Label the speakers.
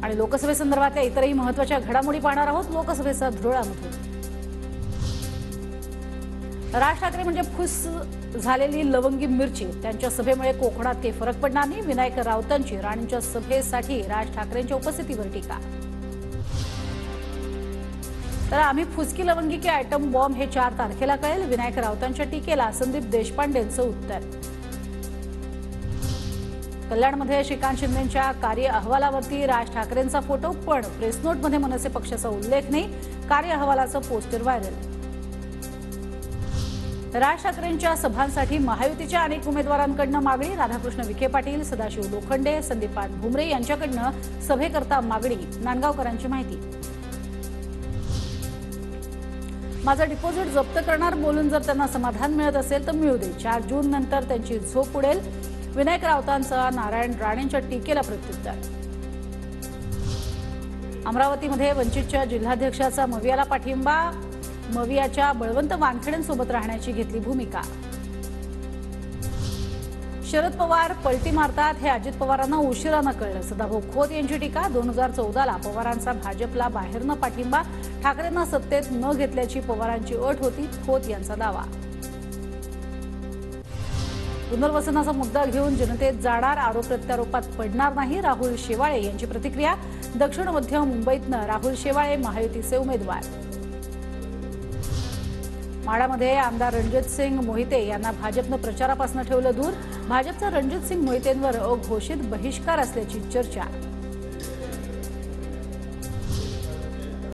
Speaker 1: आणि लोकसभेसंदर्भातल्या इतरही महत्त्वाच्या घडामोडी पाहणार आहोत लोकसभेचा धुरळामधून। राज ठाकरे म्हणजे फुस झालेली लवंगी मिरची। त्यांच्या सभेमुळे कोकणात काही फरक पडणार नाही। विनायक राऊतांची राणींच्या सभेसाठी राज ठाकरेंच्या उपस्थितीवर टीका। तर आम्ही फुसकी लवंगी के आयटम बॉम्ब हे 4 तारखेला कळेल। विनायक राऊतांच्या टीकेला संदीप देशपांडेंचं उत्तर। कल्याणमध्ये श्रीकांत शिंदेंच्या कार्य अहवालावरती राज ठाकरेंचा फोटो, पण प्रेस नोटमध्ये मनसे पक्षाचा उल्लेख नाही। कार्य अहवालाचं पोस्टर व्हायरल। राज ठाकरेंच्या सभांसाठी महायुतीच्या अनेक उमेदवारांकडून मागणी। राधाकृष्ण विखे पाटील, सदाशिव लोखंडे, संदीपान भुमरे यांच्याकडून सभेकरता मागणी। नांदगावकरांची माहिती। माझा डिपॉझिट जप्त करणार बोलून जर त्यांना समाधान मिळत असेल तर मिळू दे। 4 जून नंतर त्यांची झोप उडेल। विनायक राऊतांचा नारायण राणेंच्या टीकेला प्रत्युत्तर। अमरावतीमध्ये वंचितच्या जिल्हाध्यक्षाचा मवियाला पाठिंबा। मवियाच्या बळवंत वानखेडेंसोबत राहण्याची घेतली भूमिका। शरद पवार पलटी मारतात हे अजित पवारांना उशिरानं कळलं। सदाभाऊ खोत यांची टीका। 2014ला पवारांचा भाजपला बाहेरनं पाठिंबा। ठाकरेंना सत्तेत न घेतल्याची पवारांची अट होती, खोत यांचा दावा। पुनर्वसनाचा मुद्दा घेऊन जनतेत जाणार, आरोप प्रत्यारोपात पडणार नाही। राहुल शेवाळे यांची प्रतिक्रिया। दक्षिण मध्य मुंबईतनं राहुल शेवाळे महायुतीचे उमेदवार। माढामध्ये आमदार रणजितसिंग मोहिते यांना भाजपनं प्रचारापासून ठेवलं दूर। भाजपचा रणजितसिंग मोहितेंवर अघोषित बहिष्कार असल्याची चर्चा।